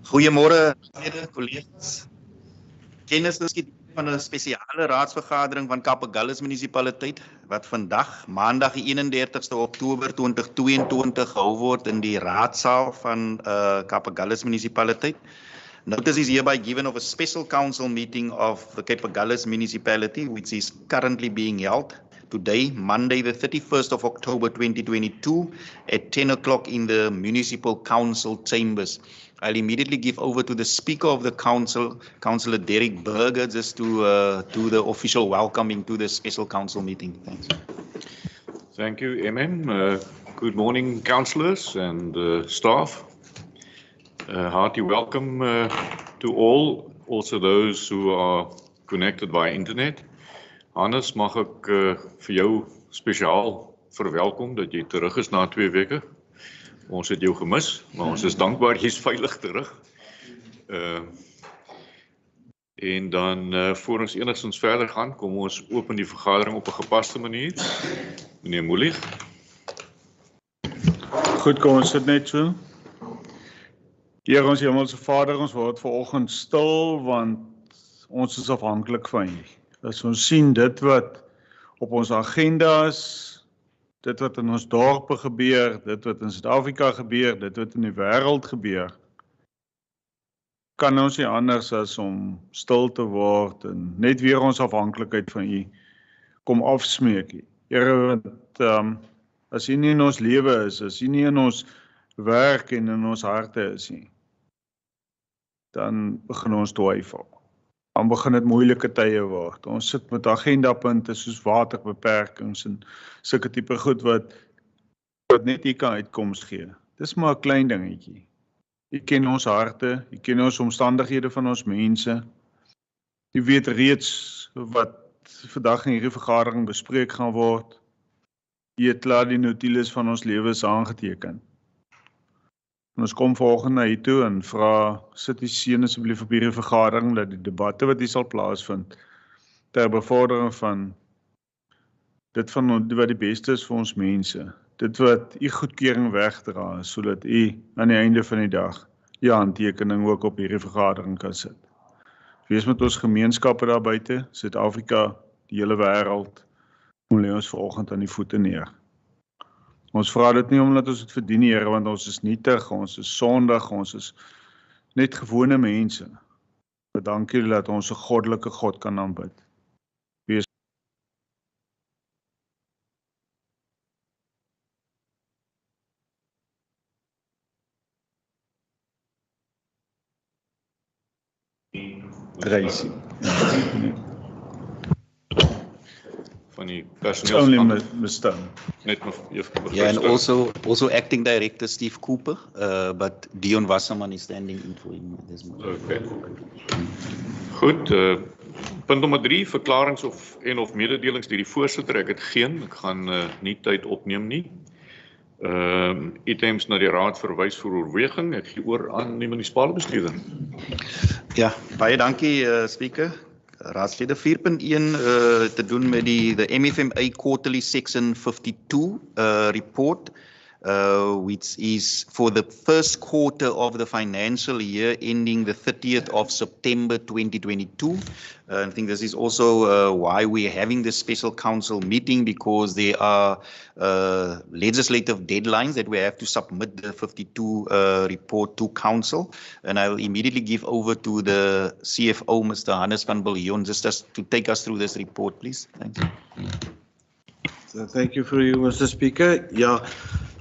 Goeiemôre, collega's. Kennis is van 'n spesiale raadsvergadering van Kaapagullis munisipaliteit wat vandag, Maandag die 31ste Oktober 2022 gehou word in die raadsaal van Kaapagullis munisipaliteit. Notice is hereby given of a special council meeting of the Kaapagullis municipality, which is currently being held today, Monday the 31st of October 2022 at 10 o'clock in the Municipal Council chambers. I'll immediately give over to the Speaker of the Council, Councillor Derek Berger, just to do the official welcoming to the special council meeting. Thanks. Thank you, MM. Good morning, councillors and staff. Hearty welcome to all, also those who are connected via internet. Hannes, mag ek vir jou spesiaal verwelkom dat jy terug is na 2 weke. Ons het jou gemis, maar ons is dankbaar jy's veilig terug. En dan voor ons enigstens verder gaan, kom ons open die vergadering op 'n gepaste manier. Meneer Moelig. Goed, kom ons sit net so. Here ons Hemelse Vader, ons word vanoggend stil want ons is afhanklik van U. As ons sien dit wat op ons agenda is, dit wat in ons dorpe gebeur, dit wat in Suid-Afrika gebeur, dit wat in die wêreld gebeur, kan ons nie anders as om stil te word en net weer ons afhanklikheid van U kom afsmeek. Here, want as U nie in ons lewe is, as U nie in ons werk en in ons harte is nie, dan begin ons twyfel. Dan begin dit moeilike tye word. Ons sit met agendapunte soos waterbeperkings en sulke tipe goed wat net U kan uitkoms gee. Dis maar 'n klein dingetjie. U ken ons harte, U ken ons omstandighede van ons mense. U weet reeds wat vandag in hierdie vergadering bespreek gaan word. U het klaar die notules van ons lewens aangeteken. En ons kom vanoggend na U toe en vra, sit U seën asseblief op hierdie vergadering dat die debatte wat hier sal plaasvind ter bevordering van dit van wat die beste is vir ons mense, dit wat U goedkeuring wegdra, sodat U aan die einde van die dag U handtekening ook op hierdie vergadering kan sit. Wees met ons gemeenskappe daar buite, Suid-Afrika, die hele wêreld, kom lê ons vanoggend aan die voete neer. Ons vra dit nie omdat ons dit verdien, Here, want ons is nietig, ons is sondig, ons is net gewone mense. Maar dankie dat ons 'n goddelike God kan aanbid. Wees Gracie. Van die It's only personeel. Mr. Yeah, and also acting director Steve Cooper, but Dion Wasserman is standing in for him at this moment. Okay. Goed, punt nommer 3, verklarings of mededelings deur die voorsitter. Ek het geen, ek gaan nie tyd opneem nie. Items na die raad verwys vir oorweging. Ek gee oor aan die munisipale bestuurder. Ja, baie dankie, Speaker. Raadslede 4.1 te doen met die MFMA Quarterly Section 52 report, which is for the first quarter of the financial year ending the 30th of September 2022. I think this is also why we're having this special council meeting, because there are legislative deadlines that we have to submit the 52 report to council. And I'll immediately give over to the CFO, Mr. Hannes van Biljon, just to take us through this report, please. Thanks. Thank you for you, Mr. Speaker. Yeah,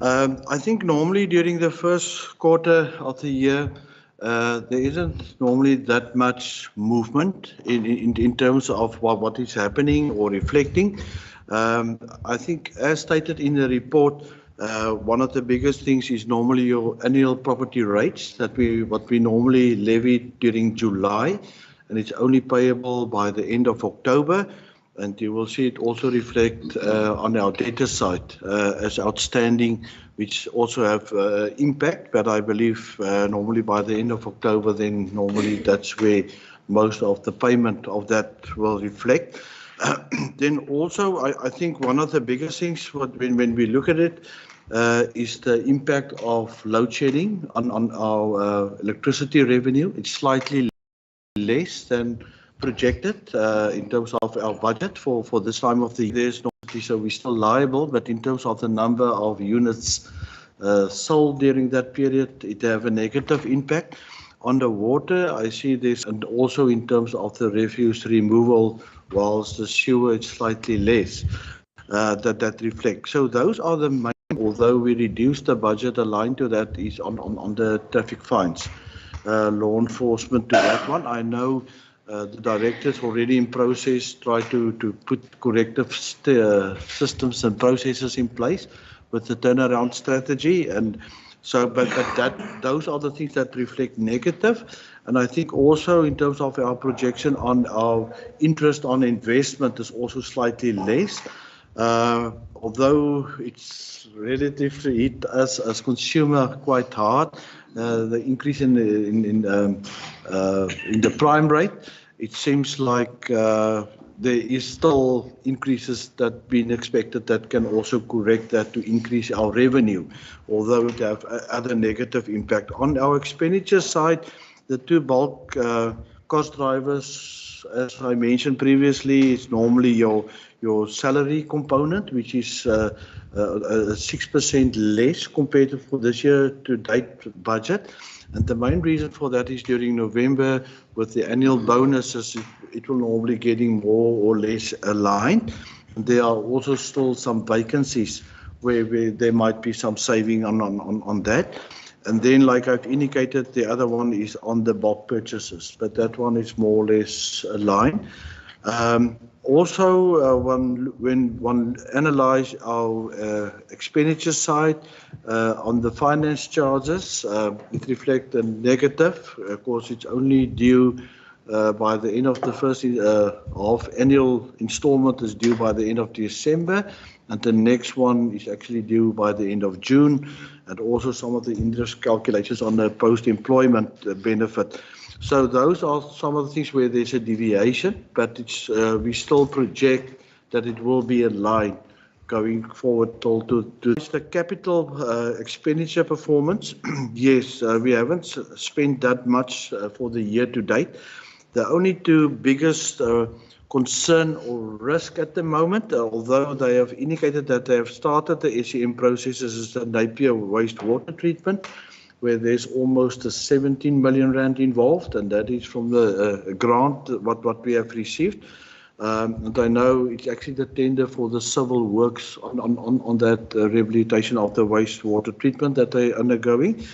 I think normally during the first quarter of the year, there isn't normally that much movement in terms of what is happening or reflecting. I think, as stated in the report, one of the biggest things is normally your annual property rates what we normally levy during July, and it's only payable by the end of October. And you will see it also reflect on our data side as outstanding, which also have impact. But I believe normally by the end of October, then normally that's where most of the payment of that will reflect. Then also, I think one of the biggest things when we look at it is the impact of load shedding on our electricity revenue. It's slightly less than projected in terms of our budget for this time of the year. There's no, so we're still liable, but in terms of the number of units sold during that period, it have a negative impact. On the water, I see this, and also in terms of the refuse removal, whilst the sewer is slightly less, that reflects. So those are the main, although we reduced the budget aligned to that is on the traffic fines, law enforcement to that one. I know the directors already in process try to put corrective systems and processes in place with the turnaround strategy, and so but those are the things that reflect negative. And I think also in terms of our projection on our interest on investment is also slightly less, although it's relatively hit us as consumer quite hard. The increase in the prime rate, it seems like there is still increases that being expected that can also correct that to increase our revenue, although it have other negative impact. On our expenditure side, the two bulk cost drivers, as I mentioned previously, is normally your salary component, which is 6% less compared to for this year to date budget. And the main reason for that is during November with the annual bonuses, it will normally getting more or less aligned. And there are also still some vacancies where there might be some saving on that. And then, like I've indicated, the other one is on the bulk purchases, but that one is more or less aligned. Also, when one analyze our expenditure side on the finance charges, it reflects a negative. Of course, it's only due by the end of the first half. Annual installment is due by the end of December, and the next one is actually due by the end of June, and also some of the interest calculations on the post-employment benefit. So those are some of the things where there's a deviation, but it's we still project that it will be in line going forward to the capital expenditure performance. Yes, we haven't spent that much for the year to date. The only two biggest concern or risk at the moment, although they have indicated that they have started the SEM processes, is the Napier wastewater treatment, where there's almost a 17 million rand involved, and that is from the grant what we have received. And I know it's actually the tender for the civil works on that rehabilitation of the wastewater treatment that they're undergoing.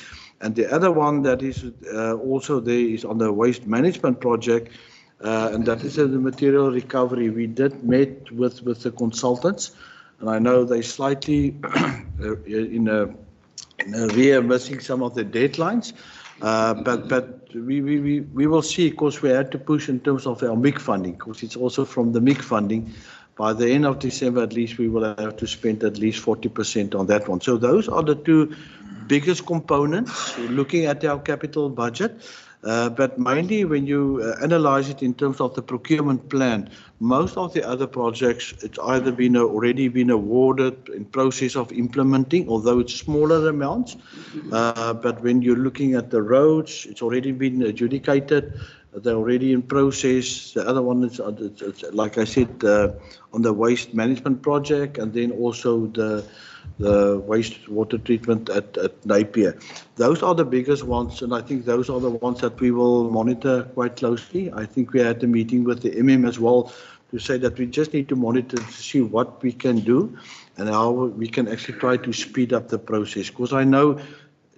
And the other one that is also there is on the waste management project, and that is the material recovery. We did meet with the consultants, and I know they slightly we are missing some of the deadlines, but we will see, because we had to push in terms of our MIC funding, because it's also from the MIC funding. By the end of December, at least we will have to spend at least 40% on that one. So those are the two biggest components looking at our capital budget. But mainly when you analyze it in terms of the procurement plan, most of the other projects, it's either already been awarded, in process of implementing, although it's smaller amounts. But when you're looking at the roads, it's already been adjudicated. They're already in process. The other one is, like I said, on the waste management project, and then also the wastewater treatment at Napier. Those are the biggest ones, and I think those are the ones that we will monitor quite closely. I think we had a meeting with the MM as well to say that we just need to monitor to see what we can do and how we can actually try to speed up the process. Because I know,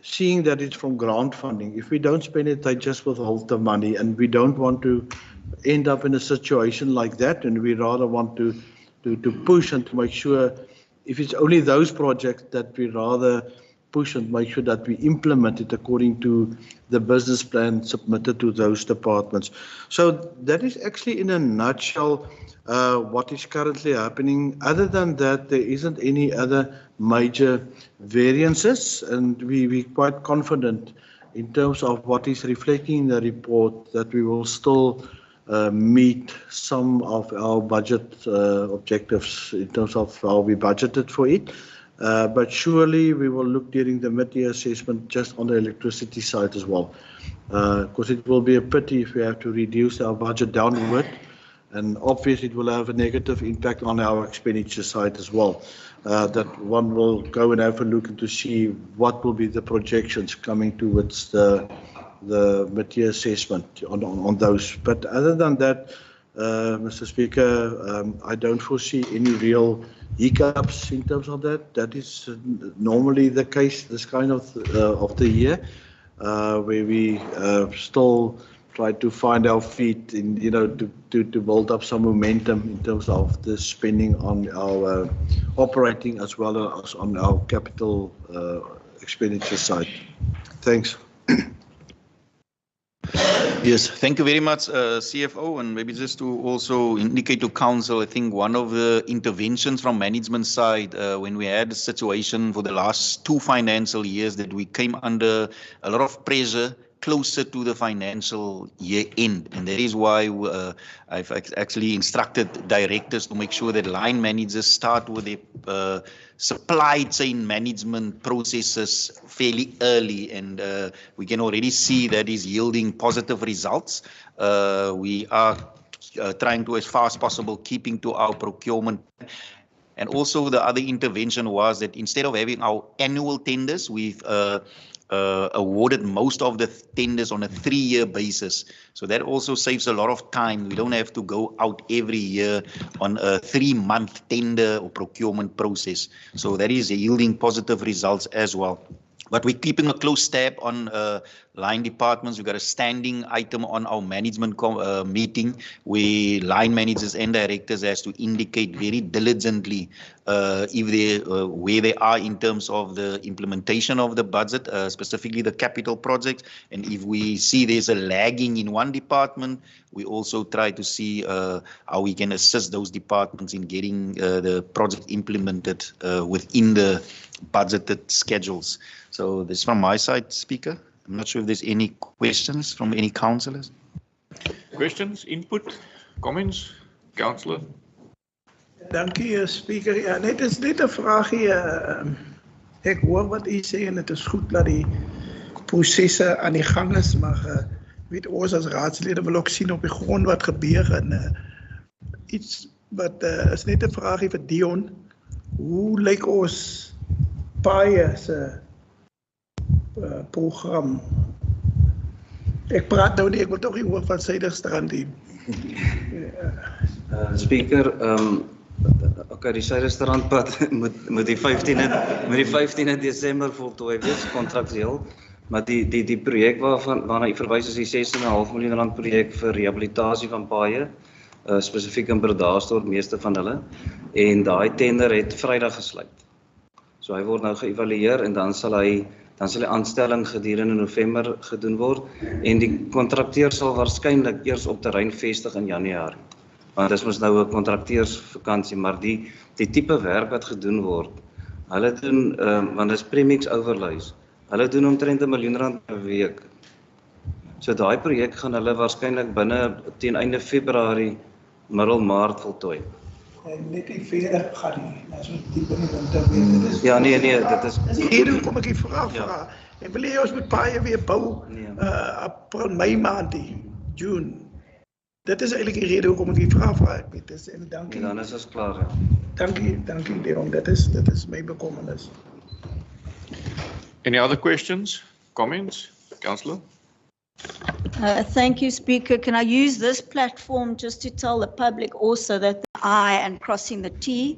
seeing that it's from grant funding, if we don't spend it, they just withhold the money, and we don't want to end up in a situation like that, and we rather want to push and to make sure, if it's only those projects, that we rather push and make sure that we implement it according to the business plan submitted to those departments. So that is actually in a nutshell what is currently happening. Other than that, there isn't any other major variances, and we're quite confident in terms of what is reflecting in the report that we will still meet some of our budget objectives in terms of how we budgeted for it. But surely we will look during the mid-year assessment just on the electricity side as well. Because it will be a pity if we have to reduce our budget downward, and obviously it will have a negative impact on our expenditure side as well. That one will go and have a look to see what will be the projections coming towards the mid-year assessment on those. But other than that, Mr. Speaker, I don't foresee any real hiccups in terms of that. That is normally the case this kind of the year, where we still try to find our feet in, to build up some momentum in terms of the spending on our operating as well as on our capital expenditure side. Thanks. Yes, thank you very much, CFO. And maybe just to also indicate to Council, I think one of the interventions from management side, when we had a situation for the last 2 financial years that we came under a lot of pressure closer to the financial year end. And that is why I've actually instructed directors to make sure that line managers start with their supply chain management processes fairly early. And we can already see that is yielding positive results. We are trying to, as far as possible, keeping to our procurement. And also the other intervention was that instead of having our annual tenders, we've awarded most of the tenders on a 3-year basis. So that also saves a lot of time. We don't have to go out every year on a 3-month tender or procurement process. So that is yielding positive results as well. But we're keeping a close tab on line departments. We've got a standing item on our management meeting where line managers and directors has to indicate very diligently if they where they are in terms of the implementation of the budget, specifically the capital projects. And if we see there's a lagging in one department, we also try to see how we can assist those departments in getting the project implemented within the budgeted schedules. So this is from my side, Speaker. I'm not sure if there's any questions from any councillors. Questions, input, comments, councillor? Dankie, Speaker. Ja, net 'n vraagie. Ek hoor wat u sê en dit is goed dat die prosesse aan die gang is, maar weet ons as raadslede wil ook sien op die grond wat gebeur en iets wat is net 'n vraagie vir Dion. Hoe lyk ons paaie se program? Ek praat nou nie, ek wil tog nie hoor van Suiderstrand hier. Speaker, okay, die Suiderstrandpad moet die 15de Desember voltooi wees, kontraktueel. Maar die projek waarna ek verwys is die 6,5 miljoen rand projek vir rehabilitasie van paaie, spesifiek in Bredasdorp, meeste van hulle. En daai tender het Vrydag gesluit. So hy word nou geëvalueer en dan sal hy aanstelling gedurende November gedoen word en die kontrakteur sal waarskynlik eers op terrein vestig in Januarie. Want dit is mos nou 'n kontrakteursvakansie, maar die tipe werk wat gedoen word, hulle doen want dit is premix overlays. Hulle doen omtrent R1 miljoen per week. So daai projek gaan hulle waarskynlik binne teen einde Februarie, middel Maart voltooi. En net nie verder gaan nie, as ons die binne winter weet. Dit is Ja, nee, dit is Dis die rede hoekom ek die vraag vra. Ek wil hê ons moet paaie weer bou April, Mei maand, June. Dit is eintlik die rede hoekom ek die vraag vra. Ek weet dis en dankie. dan is ons klaar. Ja. Dankie Leon. Dit is my bekommernis. Any other questions, comments, councillor? Thank you, Speaker. Can I use this platform just to tell the public also that the I and crossing the T?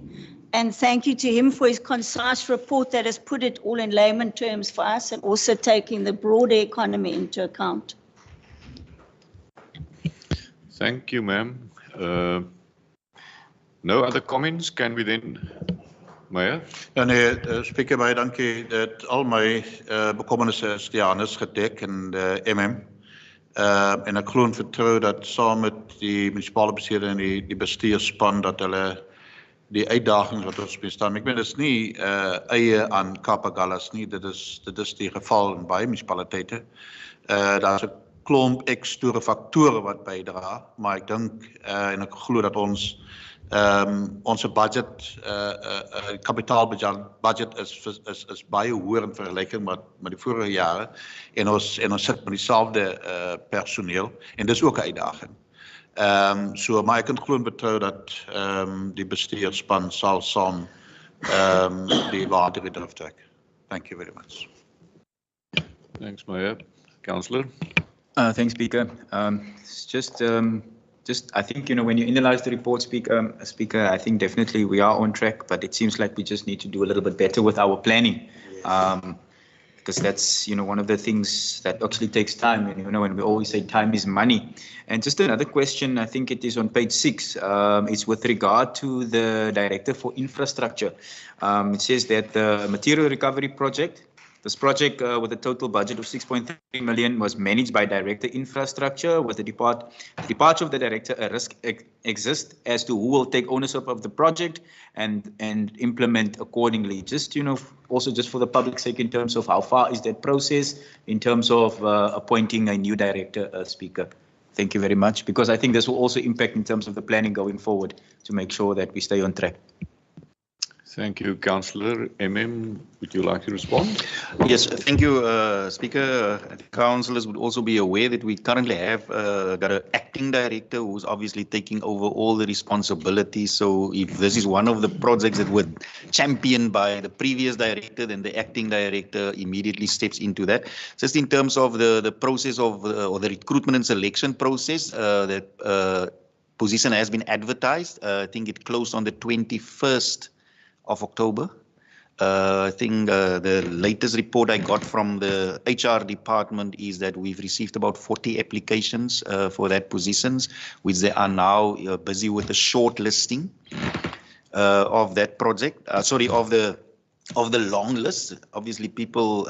And thank you to him for his concise report that has put it all in layman terms for us and also taking the broader economy into account. Thank you, ma'am. No other comments? Can we then, Meyer? Ja nee, Speaker, baie dankie. Al my bekommernisse is Janus gedek in MM. En ek glo en vertrou dat saam met die munisipale bestuurder en die bestuurspan dat hulle die uitdagings wat ons mee staan. Ek meen dit is nie eie aan Kapagallas nie. Dit is die geval in baie munisipaliteite. Daar's 'n klomp eksterne faktore wat bydra, maar ek dink en ek glo dat ons onze budget, kapitaalbudget is baie hoër in vergelijking met die vorige jare en ons sit met dieselfde personeel en dis ook 'n uitdaging. Maar ek kan glo en betrou dat die bestuurspan sal saam die waardige drif trek. Thank you very much. Thanks, Meyer. Councillor. Thanks, Speaker. I think, when you analyze the report, Speaker, I think definitely we are on track, but it seems like we just need to do a little bit better with our planning. Because that's, one of the things that actually takes time, when we always say time is money. And just another question, I think it is on page 6, it's with regard to the Director for Infrastructure. It says that the material recovery project, this project with a total budget of 6.3 million was managed by Director Infrastructure. With the departure of the director, a risk exists as to who will take ownership of the project and implement accordingly. Just, also just for the public's sake, in terms of how far is that process in terms of appointing a new director, Speaker. Thank you very much, because I think this will also impact in terms of the planning going forward to make sure that we stay on track. Thank you, Councillor. Would you like to respond? Yes, thank you, Speaker. Councillors would also be aware that we currently have got an acting director who's obviously taking over all the responsibilities. So if this is one of the projects that were championed by the previous director, then the acting director immediately steps into that. Just in terms of the process of or the recruitment and selection process, that position has been advertised. I think it closed on the 21st of October. I think the latest report I got from the HR department is that we've received about 40 applications for that positions, which they are now busy with the shortlisting of that project. Of the long list. Obviously, people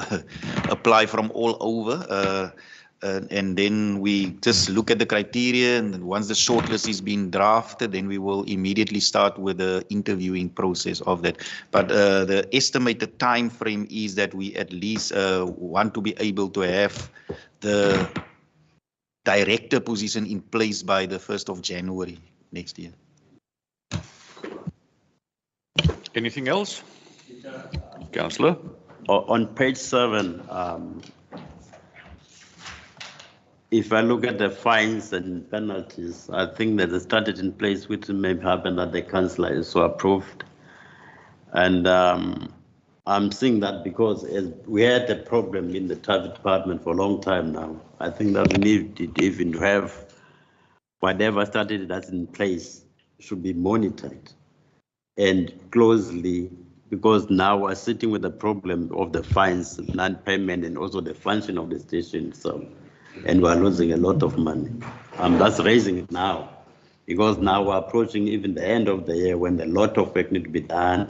apply from all over. And then we just look at the criteria, and once the shortlist is being drafted, then we will immediately start with the interviewing process of that. But the estimated time frame is that we at least want to be able to have the director position in place by the 1st of January next year. Anything else? Councillor? On page 7, if I look at the fines and penalties, I think there's a strategy in place which may happen that the councillor is so approved. And I'm seeing that because we had a problem in the traffic department for a long time now. I think that we need even to have whatever strategy that's in place should be monitored and closely, because now we're sitting with the problem of the fines, non-payment, and also the function of the station itself. And we're losing a lot of money. I'm just raising it now, because now we're approaching even the end of the year when a lot of work need to be done,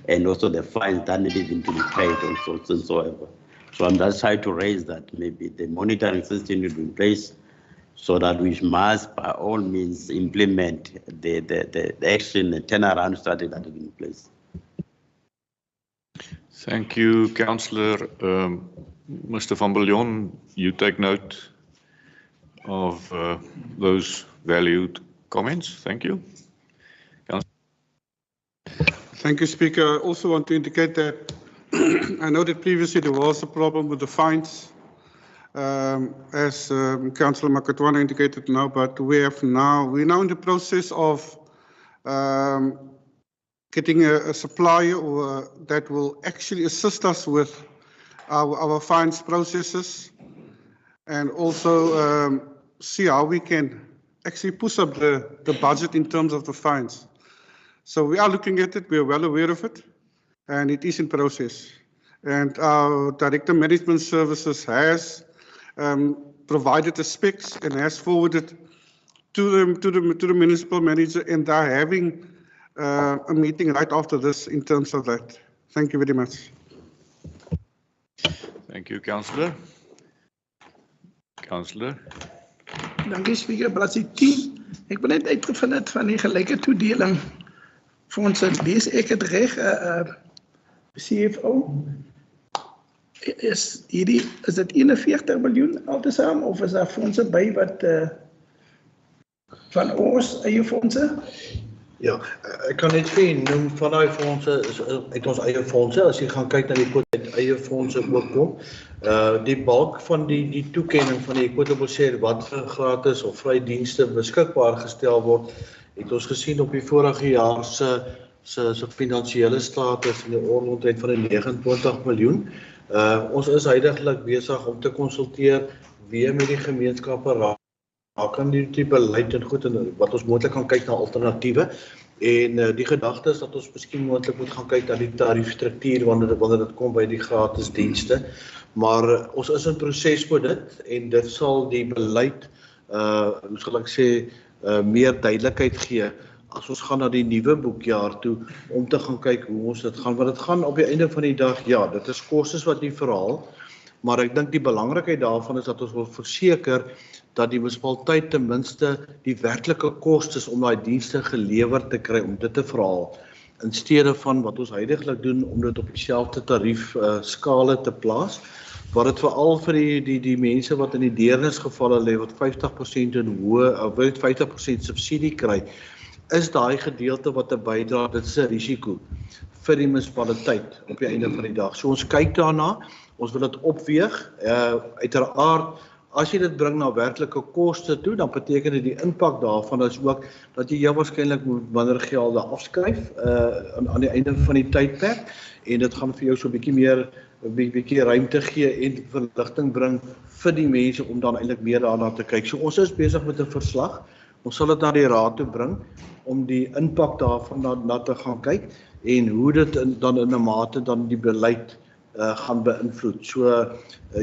and also the fines that need even to be paid also, and so on. So I'm just trying to raise that maybe the monitoring system will be in place, so that we must by all means implement the action, the turnaround strategy that is in place. Thank you, Councillor. Mr. Van Biljon, you take note of those valued comments. Thank you. Thank you, Speaker. I also want to indicate that I know that previously there was a problem with the fines, as Councillor Makatwana indicated now, but we're now in the process of getting a supplier that will actually assist us with our fines processes, and also see how we can actually push up the budget in terms of the fines. So we are looking at it, we are well aware of it, and it is in process. And our Director Management Services has provided the specs and has forwarded to the municipal manager, and they are having a meeting right after this in terms of that. Thank you very much. Thank you, Councillor. Councillor. Dankie, Speaker. Bladsy 10. Ek wil net uitgevind het van die gelyke toedeling fondse. Lees ek het reg, CFO? is dit 41 miljoen altesaam of is daar fondse by wat van ons eie fondse? Ja, ek kan net vir u noem van daai fondse uit ons eie fondse. As jy gaan kyk na die quota uit eie fondse ook kom, die bulk van die toekenning van die equitable share wat vir gratis of vry dienste beskikbaar gestel word, het ons gesien op die vorige jaar se finansiële status in die orde van die 29 miljoen. Ons is huidiglik besig om te konsulteer weer met die gemeenskappe kan die beleid en goed en wat ons moontlik kan kyk na alternatiewe en die gedagte is dat ons miskien moontlik moet gaan kyk na die tariefstruktuur wanneer dit kom by die gratis dienste, maar ons is in proses met dit en dit sal die beleid hoe sal ek sê meer duidelikheid gee as ons gaan na die nuwe boekjaar toe om te gaan kyk hoe ons dit gaan, want dit gaan op die einde van die dag, ja, dit is kostes wat die verhaal, maar ek dink die belangrikheid daarvan is dat ons wil verseker dat die munisipaliteit ten minste die werklike kostes om daai dienste gelewer te kry om dit te verhaal in steede van wat ons huidiglik doen om dit op dieselfde tarief skale te plaas wat dit veral vir die mense wat in die deernisgevalle lê wat 50% in hoë 50% subsidie kry is daai gedeelte wat 'n bydra, dit is 'n risiko vir die munisipaliteit op die einde van die dag. So ons kyk daarna, ons wil dit opweeg, uiteraard as jy dit bring na werklike koste toe, dan beteken dit die impak daarvan is ook dat jy waarskynlik moet minder gelde afskryf aan die einde van die tydperk en dit gaan vir jou so 'n bietjie ruimte gee en verligting bring vir die mense om dan eintlik meer daarna te kyk. So ons is besig met 'n verslag. Ons sal dit na die raad toe bring om die impak daarvan na te gaan kyk en hoe dit dan in 'n mate dan die beleid gaan beïnvloed. So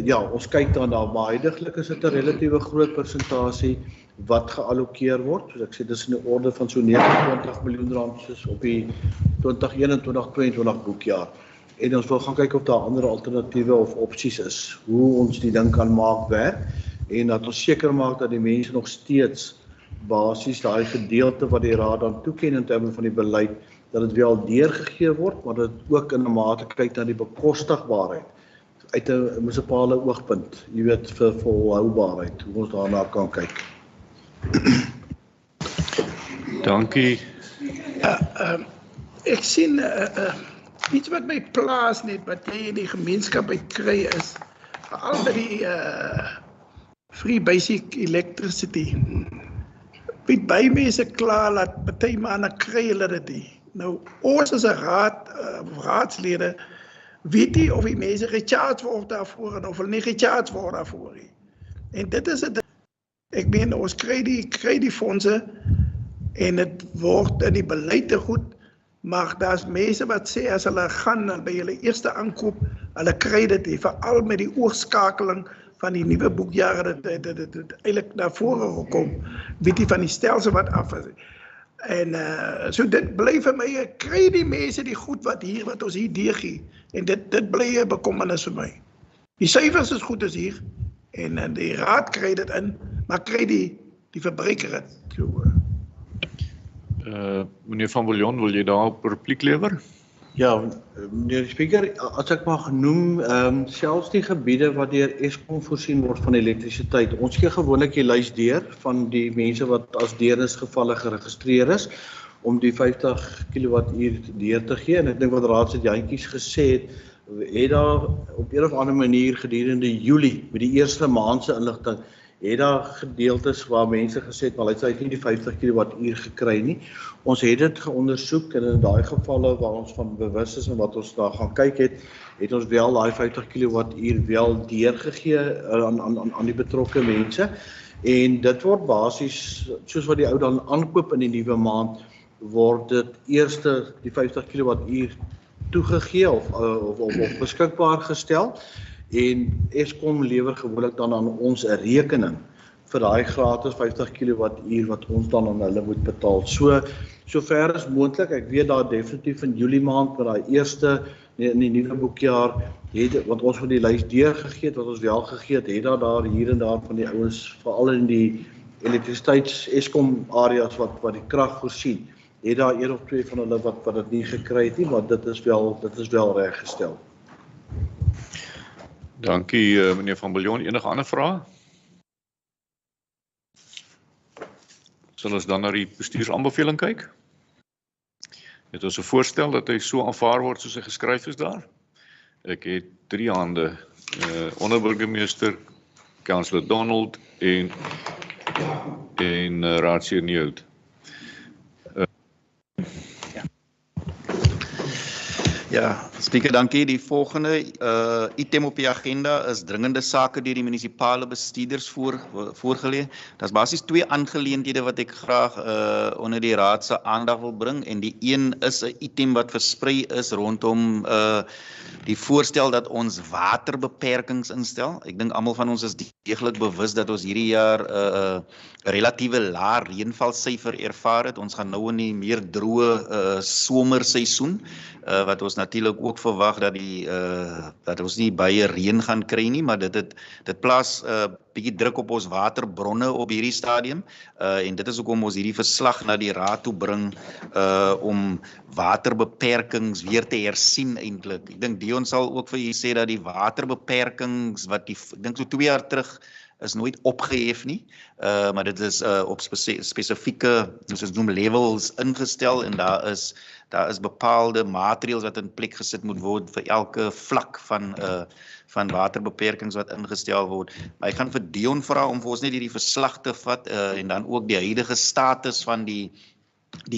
ja, ons kyk daarna, maar huidiglik is dit 'n relatiewe groot persentasie wat geallokeer word. Soos ek sê, dis in die orde van so 29 miljoen rand soos op die 2021-2022 boekjaar. En ons wil gaan kyk of daar ander alternatiewe of opsies is, hoe ons die ding kan maak werk en dat ons seker maak dat die mense nog steeds basies daai gedeelte wat die raad dan toeken in terme van die beleid dat dit wel deurgegee word, maar dat ook in 'n mate kyk na die bekostigbaarheid uit 'n munisipale oogpunt, jy weet vir volhoubaarheid, hoe ons daarna kan kyk. Dankie. Ek sien iets wat my plaas net wat jy in die gemeenskap uitkry is veral by die free basic electricity. Piet baie mense klaar dat party manne kry hulle dit nie. Nou, ons as 'n raadslede weet nie of die mense gecharged word daarvoor en of hulle nie gecharged word daarvoor nie. En dit is dit. Ek meen, ons kry die fondse en dit word in die beleid te goed, maar daar's mense wat sê as hulle gaan by hulle eerste aankoop, hulle kry dit nie, veral met die oorskakeling van die nuwe boekjare dit eintlik na vore gekom, weet jy van die stelsel wat af is. En so dit bly vir my, kry die mense die goed wat ons hier deurgee, en dit bly 'n bekommernis vir my. Die syfers is goed as hier, en die raad kry dit in, maar kry die verbruiker dit. So, Meneer Van Viljoen, wil jy daar 'n repliek lewer? Ja, meneer die Spreker, as ek mag noem, selfs die gebiede wat deur Eskom voorsien word van elektrisiteit, ons gee gewoonlik die lys deur van die mense wat as deernisgevalle geregistreer is, om die 50 kWh deur te gee, en ek dink wat raadslid Jantjies gesê het daar op 'n of ander manier gedurende Julie, met die eerste maand se inligting, het daar gedeeltes waar mense gesê het, maar hy het nie die 50 kWh gekry nie. Ons het dit geondersoek en in daai gevalle waar ons van bewus is en wat ons daar gaan kyk het ons wel daai 50 kWh wel deurgegee aan die betrokke mense. En dit word basies, soos wat die ou dan aankoop in die nuwe maand, word dit eerste die 50 kWh toegegee of beskikbaar gestel. En Eskom lewer gewoonlik dan aan ons 'n rekening vir daai gratis 50 kWh wat ons dan aan hulle moet betaal. So ver is moontlik. Ek weet daar definitief in Julie maand met daai eerste in die nuwe boekjaar wat ons vir die lys deurgegee het, wat ons wel gegee het daar hier en daar van die ouens, veral in die elektrisiteits Eskom areas wat die krag voorsien. Het daar een of twee van hulle wat dit nie gekry het nie, maar dit is wel reggestel. Dankie meneer Van Biljon. Enige ander vrae? Sal ons dan na die bestuursaanbeveling kyk? Het ons 'n voorstel dat hy so aanvaar word soos hy geskryf is daar? Ek het 3 hande. Onderburgemeester, Councillor Donald en Raadsheer Nieuwoud. Ja, Speaker, dankie. Die volgende item op die agenda is dringende sake deur die munisipale bestuurders voorgelê. Daar's basies 2 aangeleenthede wat ek graag onder die raad se aandag wil bring, en die een is 'n item wat versprei is rondom die voorstel dat ons waterbeperkings instel. Ek dink almal van ons is deeglik bewus dat ons hierdie jaar 'n relatiewe lae reënvalsyfer ervaar het. Ons gaan nou in die meer droë somerseisoen wat ons natuurlik ook verwag dat ons nie baie reën gaan kry nie, maar dit plaas bietjie druk op ons waterbronne op hierdie stadium, en dit is hoekom ons hierdie verslag na die raad toe bring om waterbeperkings weer te hersien eintlik. Ek dink Dion sal ook vir julle sê dat die waterbeperkings wat ek dink so 2 jaar terug is nooit opgehef nie, maar dit is op spesifieke, soos ons noem, levels ingestel, en daar is bepaalde maatreëls wat in plek gesit moet word vir elke vlak van waterbeperkings wat ingestel word. Maar ek gaan vir Dion vra om vir ons net hierdie verslag te vat, en dan ook die huidige status van die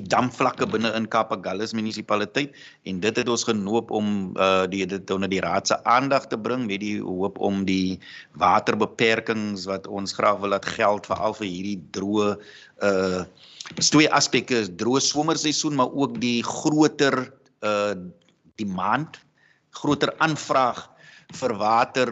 damvlakke binne in Kaapagullis munisipaliteit, en dit het ons genoop om dit onder die raad se aandag te bring met die hoop om die waterbeperkings wat ons graag wil laat geld veral vir hierdie droë is 2 aspekte, droë somerseisoen, maar ook die groter demand, groter aanvraag vir water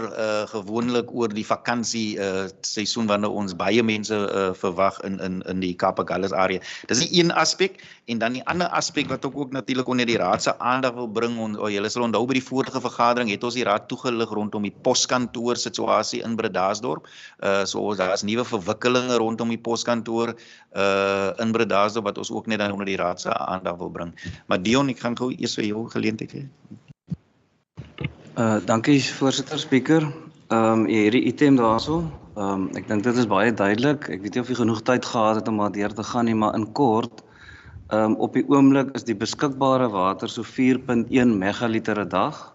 gewoonlik oor die vakansie seisoen wanneer ons baie mense verwag in die Kaapagullis area. Dis die een aspek, en dan die ander aspek wat ek ook natuurlik onder die raad se aandag wil bring, julle sal onthou by die vorige vergadering het ons die raad toegelig rondom die poskantoor situasie in Bredasdorp. So daar is nuwe verwikkelinge rondom die poskantoor in Bredasdorp wat ons ook net dan onder die raad se aandag wil bring. Maar Dion, ek gaan gou eers vir jou geleentheid gee. Dankie voorsitter, speaker. Hierdie item daarso, ek dink dit is baie duidelik. Ek weet nie of jy genoeg tyd gehad het om maar deur te gaan nie, maar in kort, op die oomblik is die beskikbare water so 4.1 megaliter 'n dag,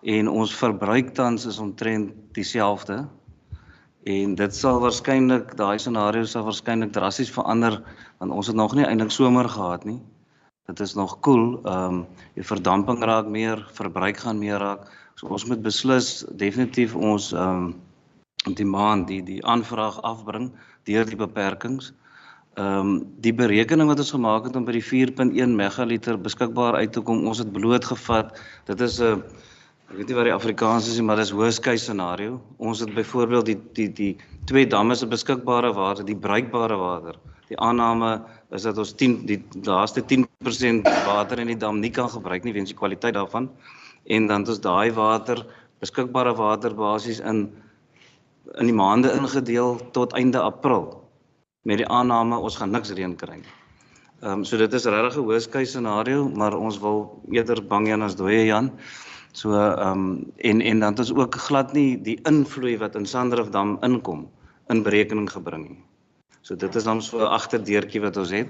en ons verbruik tans is omtrent dieselfde. En dit sal waarskynlik, daai scenario sal waarskynlik drasties verander, want ons het nog nie eintlik somer gehad nie. Dit is nog koel, die verdamping raak meer, verbruik gaan meer raak. So ons moet beslis definitief ons demand, die aanvraag afbring deur die beperkings. Die berekening wat ons gemaak het om by die 4.1 megaliter beskikbaar uit te kom, ons het blootgevat, dit is ek weet nie wat die Afrikaans is nie, maar dit is worst case scenario. Ons het byvoorbeeld die 2 damme se beskikbare water, die bruikbare water. Die aanname is dat ons die laaste 10% water in die dam nie kan gebruik nie weens die kwaliteit daarvan, en dan is daai water, beskikbare water basies in die maande ingedeel tot einde April, met die aanname ons gaan niks reën kry nie. So dit is regtig 'n worst case scenario, maar ons wil eerder bang Jan as dooie Jan. So en dan is ook glad nie die invloei wat in Sandrifdam inkom in berekening gebring nie. So dit is dan so 'n agterdeurtjie wat ons het.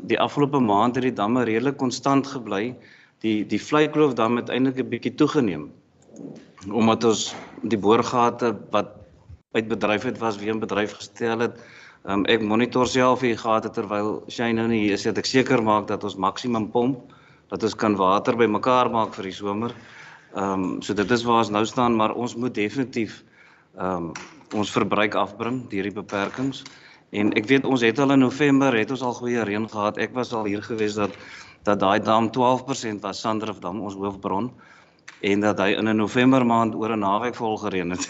Die afgelope maand het die damme redelik konstant gebly. Die Vleikloofdam het eintlik 'n bietjie toegeneem, omdat ons die boorgate wat uit bedryf het was, weer in bedryf gestel het. Ek monitor self die gate terwyl Shane nou nie hier is, dat ek seker maak dat ons maksimum pomp, dat ons kan water bymekaar maak vir die somer. So dit is waar ons nou staan, maar ons moet definitief ons verbruik afbring deur die beperkings. En ek weet ons het al in November het ons al goeie reën gehad. Ek was al hier gewees dat daai dam 12% was, Sandrifdam, ons hoofbron, en dat hy in 'n November maand oor 'n naweek vol gereën het.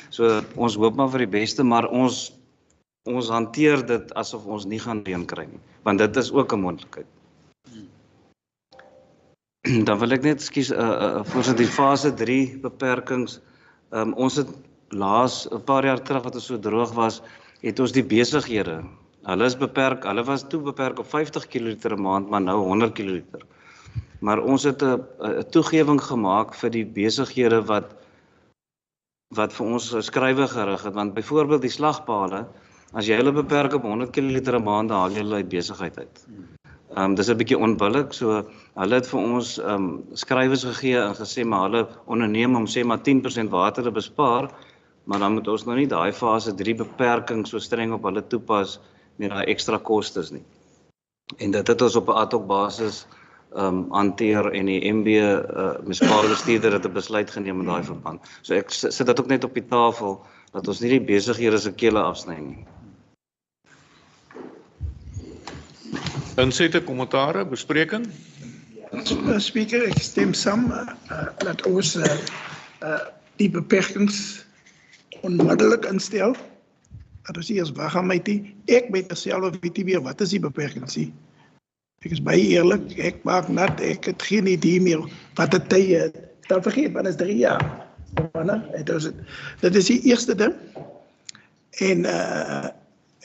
So ons hoop maar vir die beste, maar ons hanteer dit asof ons nie gaan reën kry nie, want dit is ook 'n moontlikheid. Dan wil ek net voorsit die fase 3 beperkings. Ons het laas 'n paar jaar terug wat ons so droog was, het ons die besighede. Hulle was toe beperk op 50 kiloliter 'n maand, maar nou 100 kiloliter. Maar ons het 'n toegewing gemaak vir die besighede wat wat vir ons skrywe gerig het, want byvoorbeeld die slagpale, as jy hulle beperk op 100 kl 'n maand, dan haal jy hulle uit besigheid uit. Dis 'n bietjie onbillik, so hulle het vir ons skrywes gegee en gesê maar hulle onderneem om sê maar 10% water te bespaar, maar dan moet ons nou nie daai fase 3 beperking so streng op hulle toepas met daai ekstra kostes nie. En dit het ons op 'n ad hoc basis hanteer en die MB munisipale bestuurder het 'n besluit geneem in daai verband. So ek sit dit ook net op die tafel dat ons nie die besighede se kele afsny nie. Insette, kommentare, bespreking? Speaker, ek stem saam dat ons die beperkings onmiddellik instel. Dat ons eers wag aan my die. Ek met myself weet nie meer wat is die beperkings nie. Ek is baie eerlik, ek maak nat, ek het geen idee meer wat het tye. Dan vergeet, want het is 3 jaar. Dit is die eerste ding. En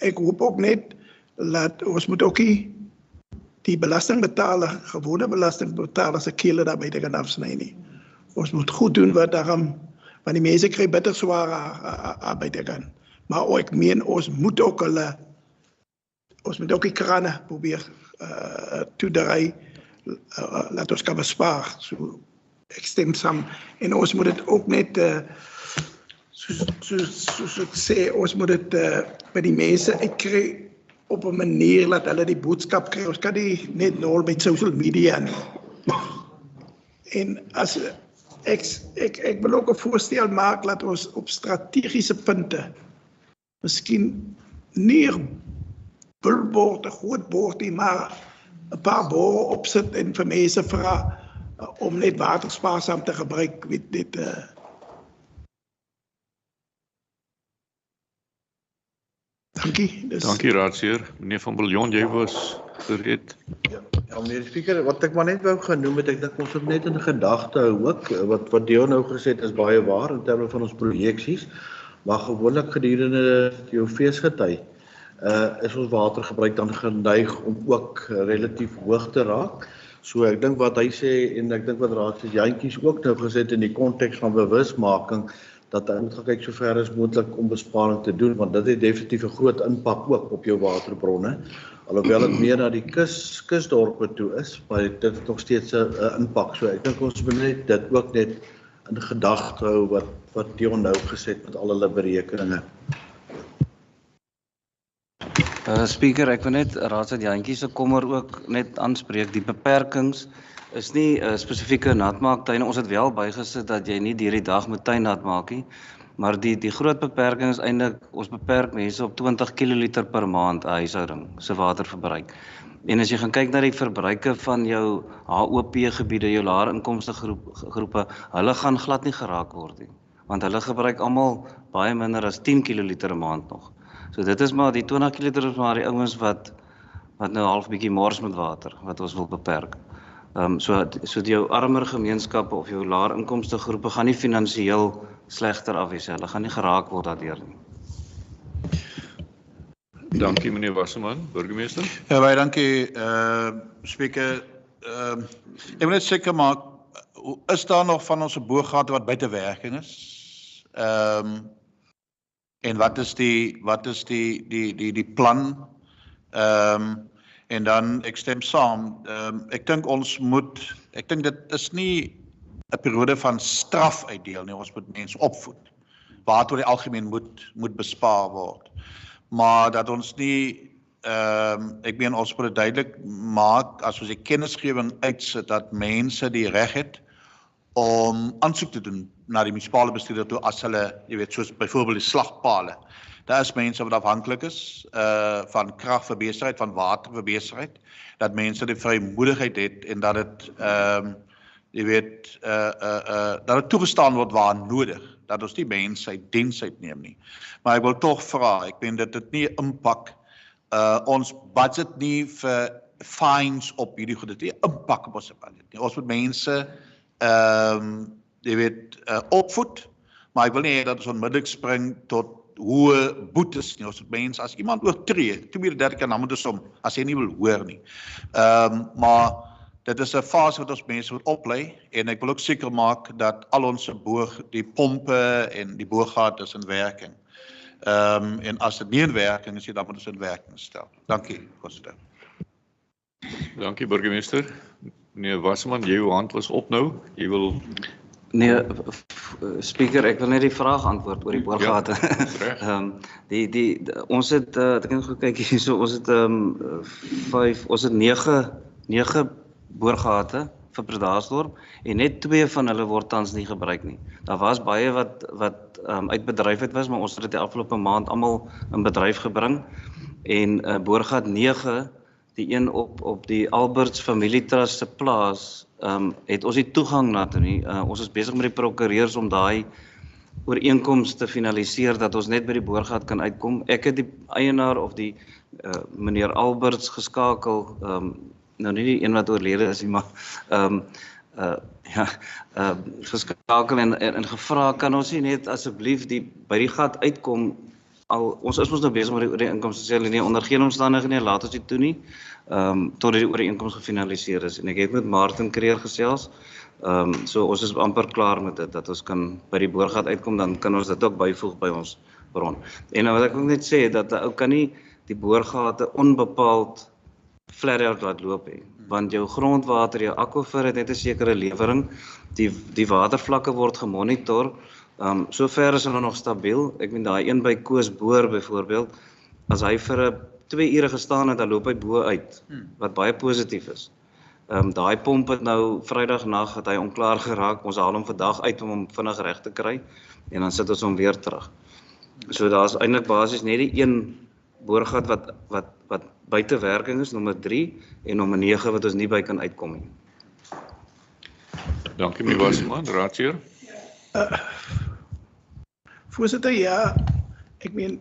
ek hoop ook net dat ons moet ook die belastingbetaler, gewone belastingbetaler se kele daarby te gaan afsny nie. Ons moet goed doen wat daarom, want die mense kry bitter sware arbeid te gaan. Maar ek meen, ons moet ook die krane probeer toedraai, laat ons kan bespaar. So, ek stem saam. En ons moet dit ook net, soos ek sê, ons moet dit by die mense uitkry op 'n manier dat hulle die boodskap kry. Ons kan nie net nul met social media nie. En as ek wil ook 'n voorstel maak dat ons op strategiese punte miskien nie 'n billboard, 'n groot bord nie, maar 'n paar borde opsit en vir mense vra om net waterspaarsaam te gebruik. Weet dit Dankie. Dankie raadsheer. Meneer van Biljon, jy was gereed. Ja, meneer die Speaker, wat ek maar net wou genoem het, ek dink ons moet net in gedagte hou ook, wat Dion nou gesê het is baie waar in terme van ons projeksies, maar gewoonlik gedurende jou feesgety is ons watergebruik dan geneig om ook relatief hoog te raak. So ek dink wat hy sê en ek dink wat raadslid Jantjies ook nou gesê het in die konteks van bewusmaking, dat hy moet gaan kyk so ver as moontlik om besparing te doen, want dit het definitief 'n groot impak ook op jou waterbronne. Alhoewel dit meer na die kusdorpe toe is, maar dit het nog steeds 'n impak. So ek dink ons moet net dit ook net in gedagte hou wat Dion nou gesê het met al hulle berekeninge. Speaker, ek wil net raadslid Jantjies se kommer ook net aanspreek. Die beperkings is nie spesifieke natmaaktuine. Ons het wel bygesit dat jy nie deur die dag moet tuin nat maak nie, maar die groot beperking is eintlik ons beperk mense op 20 kl per maand 'n huishouding se waterverbruik. En as jy gaan kyk na die verbruike van jou HOP gebiede, jou laer inkomste groepe, hulle gaan glad nie geraak word nie, want hulle gebruik almal baie minder as 10 kl 'n maand nog. So dit is maar die 20 kl is maar die ouens wat nou half bietjie mors met water wat ons wil beperk. So jou armer gemeenskappe of jou laer inkomste groepe gaan nie finansiëel slegter af wees, hulle gaan nie geraak word daardeur nie. Dankie meneer Wasserman, burgemeester. Ja, baie dankie Speaker. Ek wil net seker maak, is daar nog van ons booggate wat buite werking is? En wat is die plan? En dan, ek stem saam, ek dink dit is nie 'n periode van straf uitdeel nie, ons moet mense opvoed, waartoe die algemeen moet bespaar word. Maar dat ons nie, ek meen ons moet dit duidelik maak, as ons die kennisgewing uitsit, dat mense die reg het om aansoek te doen na die munisipale bestuurder toe as hulle, jy weet, soos byvoorbeeld die slagpale. Daar is mense wat afhanklik is van krag vir besigheid, van water vir besigheid, dat mense die vrymoedigheid het en dat dit, jy weet, dat dit toegestaan word waar nodig, dat ons die mense uit diens uitneem nie. Maar ek wil tog vra, ek meen dit het nie impak, ons budget nie vir fines op hierdie goed, dit nie impak op ons budget nie. Ons moet mense, jy weet, opvoed, maar ek wil nie dat ons onmiddellik spring tot hoë boetes nie. Ons moet mense, as iemand oortree, 2 3 keer, dan moet ons hom, as hy nie wil hoor nie. Maar dit is 'n fase wat ons mense moet oplei en ek wil ook seker maak dat al ons die pompe en die boorgate is in werking. En as dit nie in werking is, dan moet ons in werking stel. Dankie, voorsitter. Dankie burgemeester. Meneer Wasserman, jou hand was op nou. Jy wil Nee, speaker, ek wil net die vraag antwoord oor die boorgate. Ons het ek het gekyk hierso, ons het 9 boorgate vir Bredasdorp en net 2 van hulle word tans nie gebruik nie. Daar was baie wat uit bedryf uit was, maar ons het dit die afgelope maand almal in bedryf gebring en boorgat 9, die een op die Alberts Familietrust se plaas, het ons nie toegang na toe nie. Ons is besig met die prokureurs om daai ooreenkoms te finaliseer dat ons net by die boorgat kan uitkom. Ek het die eienaar of die meneer Alberts geskakel, nou nie die een wat oorlede is nie, maar geskakel en gevra, kan ons nie net asseblief by die gat uitkom, ons is ons nou besig met die ooreenkoms, sê hulle nie, onder geen omstandighede nie, laat ons dit toe nie, totdat die ooreenkoms gefinaliseer is. En ek het met Martin Kreer gesels, so ons is amper klaar met dit, dat ons kan by die boorgat uitkom, dan kan ons dit ook byvoeg by ons bron. En wat ek ook net sê, dat ou kan nie die boorgate onbepaald flat out laat loop hê, want jou grondwater, jou aquifer het net 'n sekere lewering, die watervlakke word gemonitor, sover is hulle nog stabiel. Ek meen daai een by Koosboor byvoorbeeld, as hy vir 2 ure gestaan het, dan loop hy bo uit, wat baie positief is. Daai pomp het nou Vrydagnag het hy onklaar geraak, ons haal hom vandag uit om hom vinnig reg te kry, en dan sit ons hom weer terug. So daar is eintlik basies net die een boorgat wat buite werking is, nommer 3, en nommer 9 wat ons nie by kan uitkom nie. Dankie meneer Wasserman, raadsheer. Voorsitter, ja, ek meen,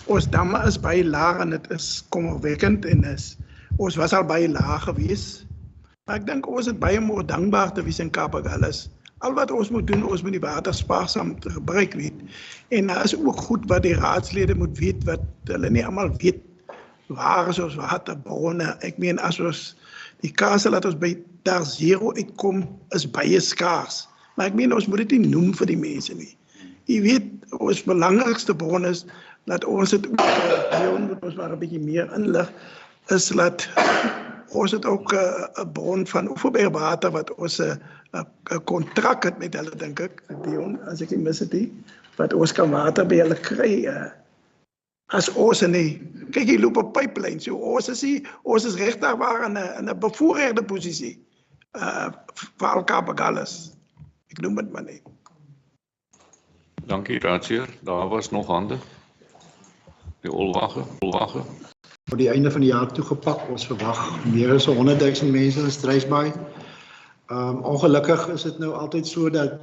ons damme is baie laag en dit is kommerwekkend en ons was al baie laag gewees. Maar ek dink ons het baie meer dankbaar te wees in Kaapagallus. Al wat ons moet doen, ons moet die water spaarsaam te gebruik weet. En daar is ook goed wat die raadslede moet weet, wat hulle nie almal weet, waar is ons waterbronne. Ek meen, as ons die kase laat ons by daar 0 uitkom, is baie skaars. Maar ek meen, ons moet dit nie noem vir die mense nie. Jy weet, ons belangrikste bron is, dat ons het ook, Leon moet ons maar 'n bietjie meer inlig, is dat ons het ook 'n bron van Oeverbergwater wat ons 'n kontrak het met hulle, dink ek, Leon, as ek nie mis het nie, wat ons kan water by hulle kry, as ons nie, kyk jy loop 'n pipeline, so ons is regtig waar in 'n bevoorregte posisie, vir Kaapagallus. Ek noem dit maar net. Dankie raadsheer, daar was nog hande. Die Olwage. Voor die einde van die jaar toegepak, ons verwag meer as 100.000 mense in Struisbaai. Ongelukkig is dit nou altyd so dat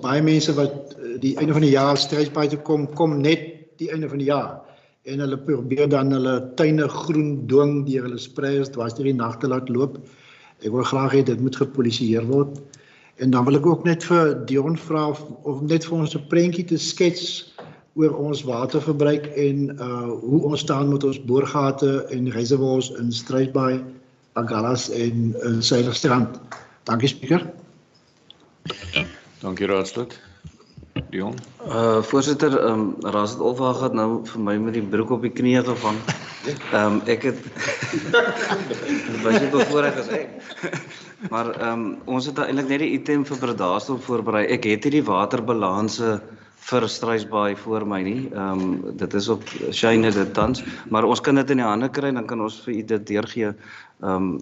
baie mense wat die einde van die jaar Struisbaai toe kom net die einde van die jaar. En hulle probeer dan hulle tuine groen dwing deur hulle spreiers dwars deur die nag te laat loop. Ek wil graag hê dit moet gepolisieer word. En dan wil ek ook net vir Dion vra of net vir ons 'n prentjie te skets oor ons waterverbruik en hoe ons staan met ons boorgate en reservoirs in Struisbaai, Agulhas en in Suiderstrand. Dankie speaker. Dankie raadslid. Dion. Voorsitter, Raadslid Olwage het nou vir my met die broek op die knieë gevang. Ek het was nie bevoorreg as ek. Maar ons het eintlik net die item vir Bredasdorp voorberei. Ek het hierdie waterbalanse vir Struisbaai voor my nie. Dit is op Shane dit tans, maar ons kan dit in die hande kry, dan kan ons vir u dit deurgee.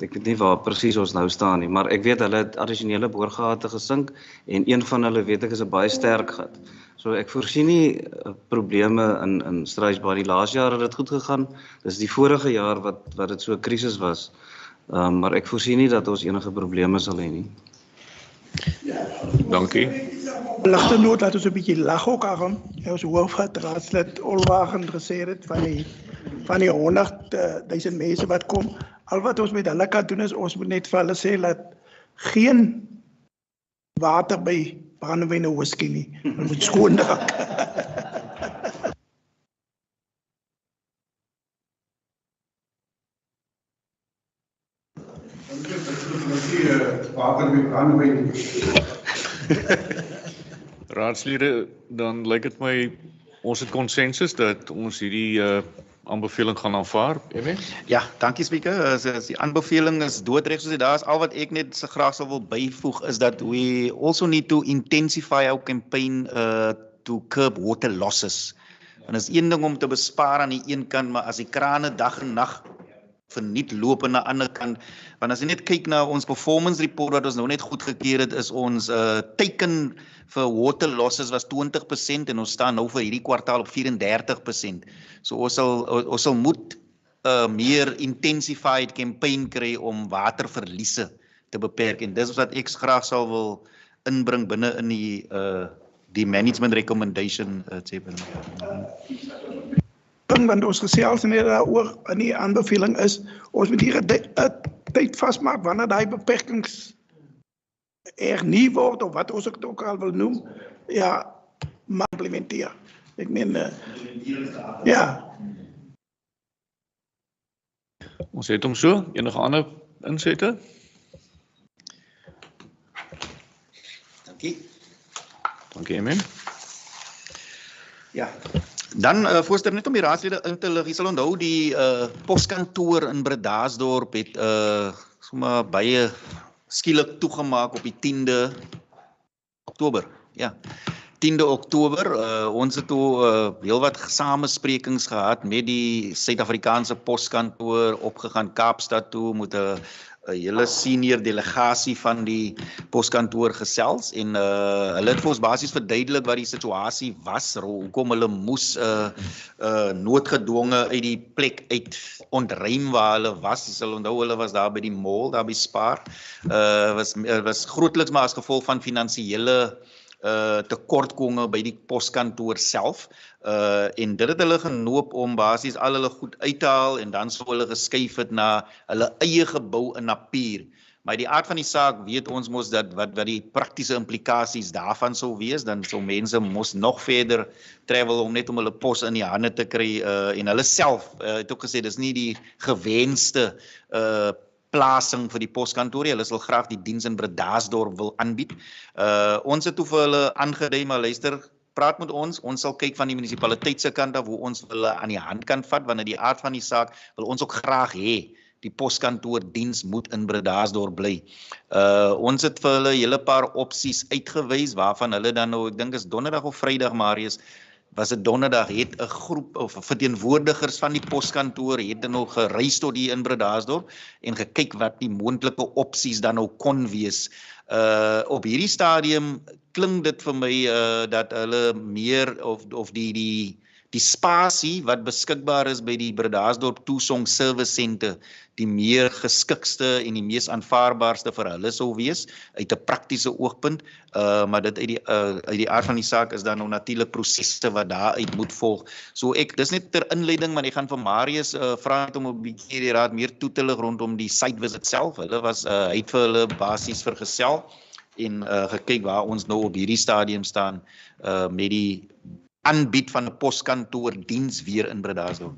Ek weet nie waar presies ons nou staan nie, maar ek weet hulle het addisionele boorgate gesink en een van hulle weet ek is 'n baie sterk gat. So ek voorsien nie probleme in Struisbaai. Die laaste jaar het dit goed gegaan. Dis die vorige jaar wat dit so 'n krisis was. Maar ek voorsien nie dat ons enige probleme sal hê nie. Dankie. Ligte noot dat ons 'n bietjie lag ook aan. Ons hoofraadslid Olwage gesê het van die 100.000 mense wat kom. Al wat ons met hulle kan doen is ons moet net vir hulle sê dat geen water by brandewyn en whisky nie. Ons moet skoon raak. Raadslede, dan lyk dit my ons het konsensus dat ons hierdie aanbeveling gaan aanvaar. Ewe? Ja, dankie Speaker. As die aanbeveling is doodreg soos dit daar is, al wat ek net so graag sal wil byvoeg is dat we also need to intensify our campaign to curb water losses. En is een ding om te bespaar aan die een kant, maar as die krane dag en nag verniet loop aan die ander kant, want as jy net kyk na ons performance report wat ons nou net goedgekeur het, is ons teiken vir water losses was 20% en ons staan nou vir hierdie kwartaal op 34%. So ons sal moet meer intensified campaign kry om waterverliese te beperk en dis wat ek graag sal wil inbring binne in die management recommendation want ons gesels net daaroor in die aanbeveling is, ons moet hier 'n tyd vasmaak wanneer daai beperkings nie word of wat ons ook al wil noem, ja, maar implementeer. Ek meen, ja. Ons het hom so, enige ander insette? Dankie. Dankie, Emen. Ja. Dan, voorstel, net om die raadslede in te lig, jy sal onthou die poskantoor in Bredasdorp het sommer baie skielik toegemaak op die 10de Oktober. Ja. 10de Oktober, ons het heel wat samesprekings gehad met die Suid-Afrikaanse poskantoor, opgegaan Kaapstad toe, met 'n hele senior delegasie van die poskantoor gesels en hulle het vir ons basies verduidelik wat die situasie was, hoekom hulle moes noodgedwonge uit die plek uit ontruim waar hulle was. Jy sal onthou, hulle was daar by die mall, daar by Spar. Was grootliks maar as gevolg van finansiële tekortkominge by die poskantoor self en dit het hulle genoop om basies al hulle goed uit te haal en dan sou hulle geskuif het na hulle eie gebou in Napier. Maar die aard van die saak weet ons mos dat wat die praktiese implikasies daarvan sou wees, dan sou mense mos nog verder travel om net om hulle pos in die hande te kry en hulle self het ook gesê dis nie die gewenste plasing vir die poskantoor, hulle sal graag die diens in Bredasdorp wil aanbied. Ons het toe vir hulle aangedui, maar luister, praat met ons sal kyk van die munisipaliteit se kant af hoe ons hulle aan die hand kan vat, want in die aard van die saak wil ons ook graag hê die poskantoor diens moet in Bredasdorp bly. Ons het vir hulle hele paar opsies uitgewys waarvan hulle dan nou, ek dink is donderdag of Vrydag, Marius, was dit donderdag, het 'n groep of verteenwoordigers van die poskantoor het dan nou gereis tot hier in Bredasdorp en gekyk wat die moontlike opsies dan nou kon wees. Op hierdie stadium klink dit vir my dat hulle meer of die spasie wat beskikbaar is by die Bredasdorp Toesong Service Center die meer geskikste en die mees aanvaarbaarste vir hulle sou wees uit 'n praktiese oogpunt, maar dit uit die aard van die saak is dan nou natuurlik prosesse wat daaruit moet volg. So dis net ter inleiding, maar ek gaan vir Marius vra om 'n bietjie die raad meer toe te lig rondom die site visit self. Hulle was hy het vir hulle basies vergesel en gekyk waar ons nou op hierdie stadium staan met die aanbied van 'n poskantoor diens weer in Bredasdorp.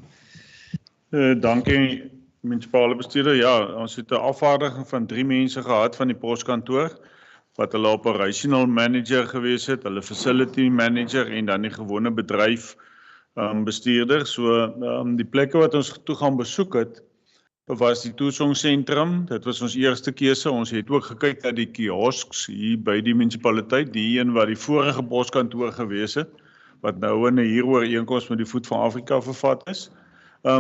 Dankie munisipale bestuurder. Ja, ons het 'n afvaardiging van 3 mense gehad van die poskantoor wat hulle operational manager gewees het, hulle facility manager en dan die gewone bedryf bestuurder. So die plekke wat ons toe gaan besoek het was die Toesong sentrum. Dit was ons eerste keuse. Ons het ook gekyk na die kiosks hier by die munisipaliteit, die een wat die vorige poskantoor gewees het, wat nou in 'n huurooreenkoms met die Voet van Afrika vervat is.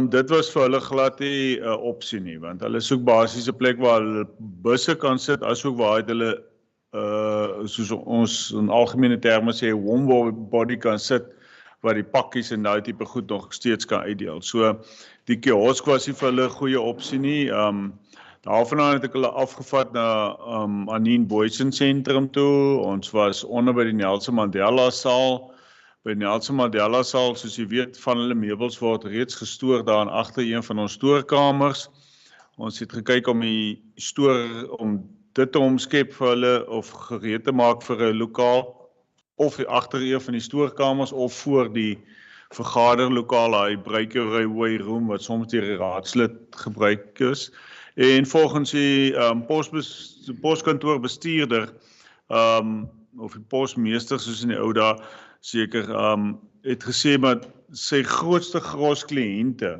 Dit was vir hulle glad nie 'n opsie nie, want hulle soek basies 'n plek waar hulle busse kan sit, asook waar hulle soos ons in algemene terme sê warm body kan sit, waar die pakkies en daai tipe goed nog steeds kan uitdeel. So die kiosk was nie vir hulle 'n goeie opsie nie. Daarvandaan het ek hulle afgevat na Anine Boysen sentrum toe. Ons was onder by die Nelson Mandela saal. By Nelson Mandela saal, soos jy weet, van hulle meubels word reeds gestoor daar agter een van ons stoorkamers. Ons het gekyk om om dit te omskep vir hulle of gereed te maak vir 'n lokaal of agter een van die stoorkamers of voor die vergaderlokaal, hy breakeaway room wat soms deur die raadslid gebruik is. En volgens die poskantoorbestuurder of die posmeester soos in die ou dae seker het gesê maar sy grootste gros kliënte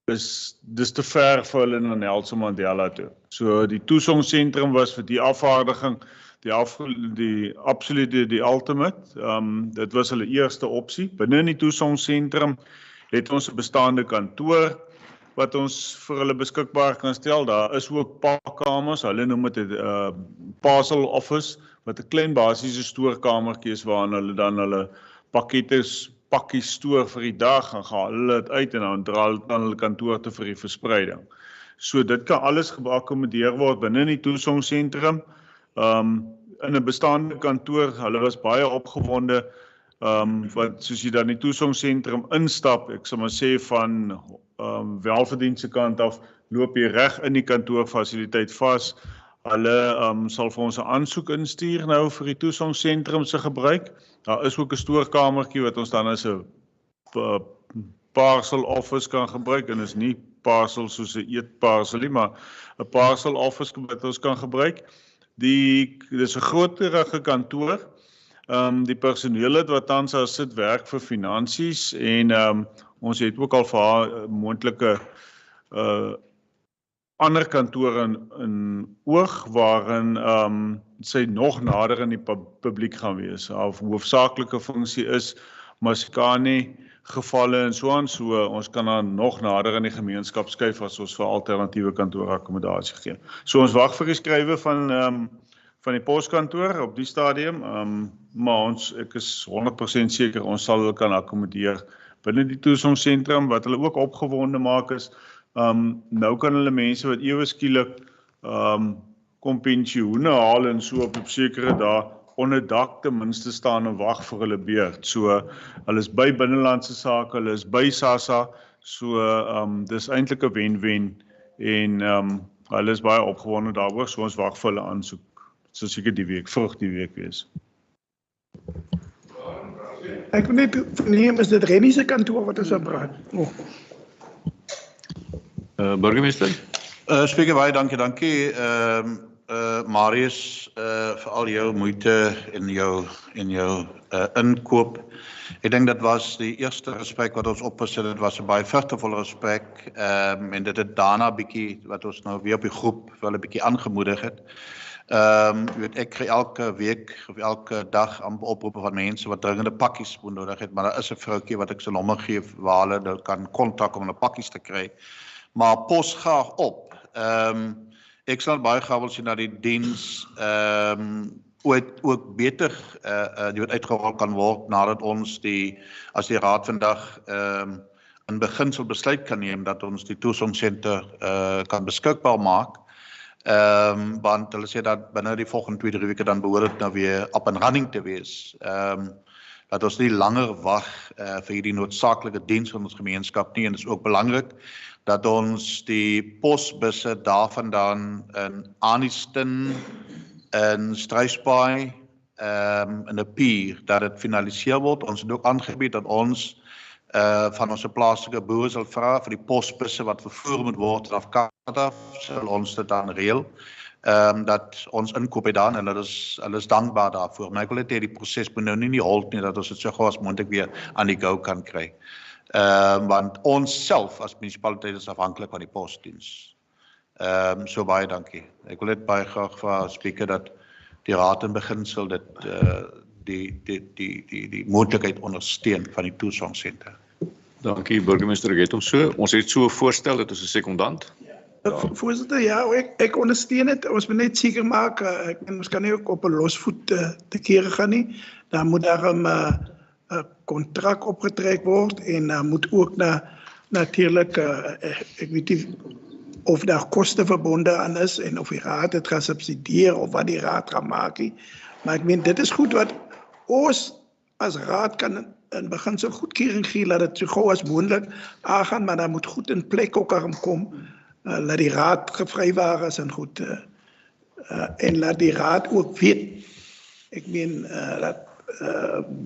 dis te ver vir hulle na Nelson Mandela toe. So die Tusong sentrum was vir die afvaardiging die absolute die ultimate. Dit was hulle eerste opsie. Binne in die Tusong sentrum het ons 'n bestaande kantoor wat ons vir hulle beskikbaar kan stel. Daar is ook pakkamers, hulle noem dit 'n parcel office, wat 'n klein basiese stoorkamertjie is waarin hulle dan hulle pakkies stoor vir die dag, en gaan hulle dit uit en dan dra hulle dan hulle kantoor te vir die verspreiding. So dit kan alles geakkommodeer word binne in die Tusong sentrum. In 'n bestaande kantoor, hulle was baie opgewonde, want soos jy dan in die Tusong sentrum instap, ek sal maar sê van welverdienste kant af, loop jy reg in die kantoorfasiliteit vas. Hulle sal vir ons 'n aansoek instuur nou vir die Tusong sentrum se gebruik. Daar is ook 'n stoorkamertjie wat ons dan as 'n parcel office kan gebruik, en is nie parcel soos 'n eetparcel nie, maar 'n parcel office wat ons kan gebruik. Dis 'n groterige kantoor. Die personeel wat tans daar sit werk vir finansies, en ons het ook al vir haar moontlike ander kantore in oog waarin sy nog nader in die publiek gaan wees. Haar hoofsaaklike funksie is Maskani gevalle en so aan, so ons kan dan nog nader in die gemeenskap skuif as ons vir alternatiewe kantoorakkommodasie gee. So ons wag vir die skrywe van die poskantoor op die stadium, maar ek is 100% seker ons sal hulle kan akkommodeer binne die Tusong sentrum. Wat hulle ook opgewonde maak is, nou kan hulle mense wat ewe skielik kom pensioene haal en so op sekere dae onder dak ten minste staan en wag vir hulle beurt. So hulle is by binnelandse sake, hulle is by SASSA, so dis eintlik 'n wen-wen, en hulle is baie opgewonde daaroor, so ons wag vir hulle aansoek. So seker die week, vroeg die week wees. Ek wil net verneem, is dit Rennie se kantoor wat ons aanpraat? Burgemeester? Spreker baie dankie. Marius, vir al jou moeite en jou inkoop. Ek dink dit was die eerste gesprek wat ons opgesit het, was 'n baie vrugtevolle gesprek, en dit het daarna bietjie wat ons nou weer op die groep wel 'n bietjie aangemoedig het. Ek kry elke week of elke dag oproepe van mense wat dringende pakkies nodig het, maar daar is 'n vroutjie wat ek sy nommer gee waar hulle kan kontak om hulle pakkies te kry. Maar pos graag op. Ek sal baie graag wil sien dat die diens ook beter uitgerol kan word nadat ons as die raad vandag in beginsel besluit kan neem dat ons die Tusong Center kan beskikbaar maak. Want hulle sê dat binne die volgende 2-3 weke dan behoort dit nou weer up and running te wees. Dat ons nie langer wag vir hierdie noodsaaklike diens van ons gemeenskap nie, en dit is ook belangrik dat ons die posbusse daarvandaan in Anniston, in Struisbaai, in 'n pier, dat dit finaliseer word. Ons het ook aangebied dat ons van ons plaaslike boere sal vra vir die posbusse wat vervoer moet word af Kaap, sal ons dit dan reël. Dat ons inkoop het dan, en hulle is dankbaar daarvoor. Maar ek wil net hê die proses moet nou nie halt nie, dat ons dit so gou as moontlik weer aan die go kan kry. Want ons self as munisipaliteit is afhanklik van die posdiens. So baie dankie. Ek wil net baie graag vir spreker dat die raad in beginsel dit die moontlikheid ondersteun van die Tusong Center. Dankie burgemeester, ek het hom so. Ons het so 'n voorstel, dit is 'n sekondant. Voorzitter, ja, ek ondersteun dit. Ons moet net seker maak, ons kan nie ook op 'n losvoet te kere gaan nie. Dan moet daar 'n kontrak opgetrek word, en daar moet ook natuurlik, ek weet nie of daar koste verbonde aan is en of die raad dit gaan subsidieer of wat die raad gaan maak nie. Maar ek meen dit is goed wat ons as raad kan in beginsel goedkeuring gee dat dit so gou as moontlik aangaan, maar daar moet goed in plek ook kom. Laat die raad gevrywaar is en goed, en laat die raad ook weet, ek meen,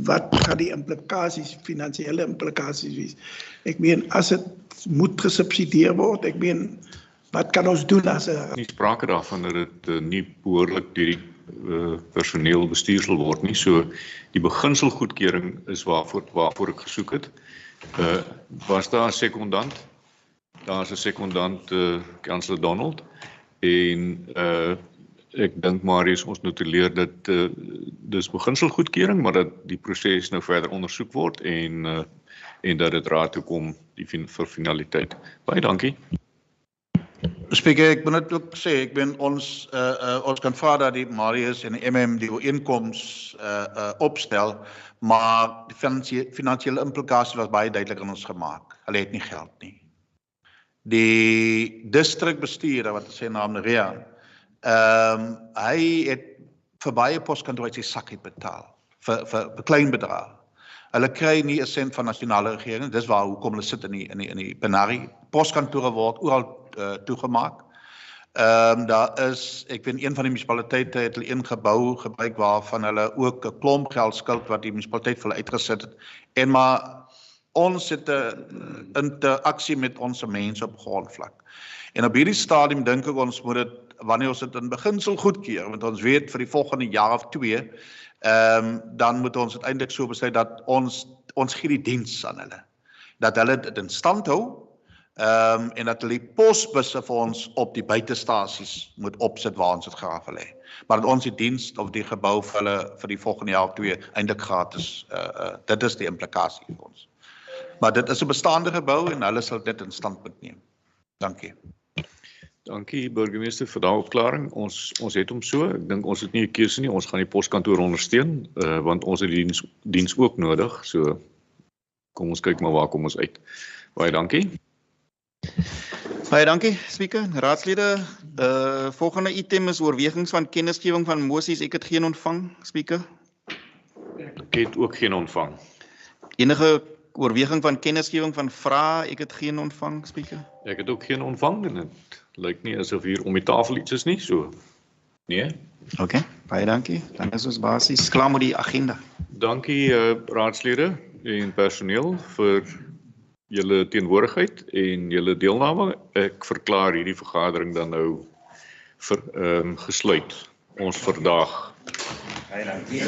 wat gaan die implikasies, finansiële implikasies wees. Ek meen, as dit moet gesubsidieer word, ek meen, wat kan ons doen as 'n Nie sprake daarvan dat dit nie behoorlik deur die personeel bestuur sal word nie. So die beginselgoedkeuring is waarvoor ek gesoek het. Was daar 'n sekondant? Daar's 'n sekondant, Councillor Donald, en ek dink Marius ons notuleer dat dis beginselgoedkeuring, maar dat die proses nou verder ondersoek word en dat dit raad toe kom vir finaliteit. Baie dankie. Speaker, ek moet net ook sê, ons kan vra dat die Marius en die MM die ooreenkoms opstel, maar die finansiële implikasie was baie duidelik aan ons gemaak. Hulle het nie geld nie. Die distrikbestuurder, wat sy naam Ria, hy het vir baie poskantore uit sy sak het betaal, vir klein bedrag. Hulle kry nie 'n sent van nasionale regering, dis hoekom hulle sit in die penarie. Poskantore word oral toegemaak. Daar is, ek weet een van die munisipaliteite het hulle een gebou gebruik waarvan hulle ook 'n klomp geld skuld wat die munisipaliteit vir hulle uitgesit het. En maar ons het 'n interaksie met ons mense op grondvlak. En op hierdie stadium dink ek ons moet dit, wanneer ons dit in beginsel goedkeur, want ons weet vir die volgende jaar of 2, dan moet ons uiteindelik so besluit dat ons gee die diens aan hulle. Dat hulle dit in stand hou, en dat hulle die posbusse vir ons op die buitestasies moet opsit waar ons dit graag wil hê. Maar dat ons die diens of die gebou vir hulle vir die volgende jaar of 2 eintlik gratis, dit is die implikasie vir ons. Maar dit is 'n bestaande gebou en hulle sal dit in stand moet neem. Dankie. Dankie burgemeester vir daardie opklaring. Ons het hom so. Ek dink ons het nie 'n keuse nie. Ons gaan die poskantoor ondersteun, want ons het die diens ook nodig. So kom ons kyk maar waar kom ons uit. Baie dankie. Baie dankie, Speaker. Raadslede, volgende item is oorwegings van kennisgewing van moties. Ek het geen ontvang, Speaker. Ek het ook geen ontvang. Enige oorweging van kennisgewing van vrae, ek het geen ontvang, Speaker. Ek het ook geen ontvang en dit lyk nie asof hier om die tafel iets is nie, so. Nee. OK, baie dankie. Dan is ons basies klaar met die agenda. Dankie raadslede en personeel vir julle teenwoordigheid en julle deelname. Ek verklaar hierdie vergadering dan nou gesluit. Ons vandag. Baie dankie.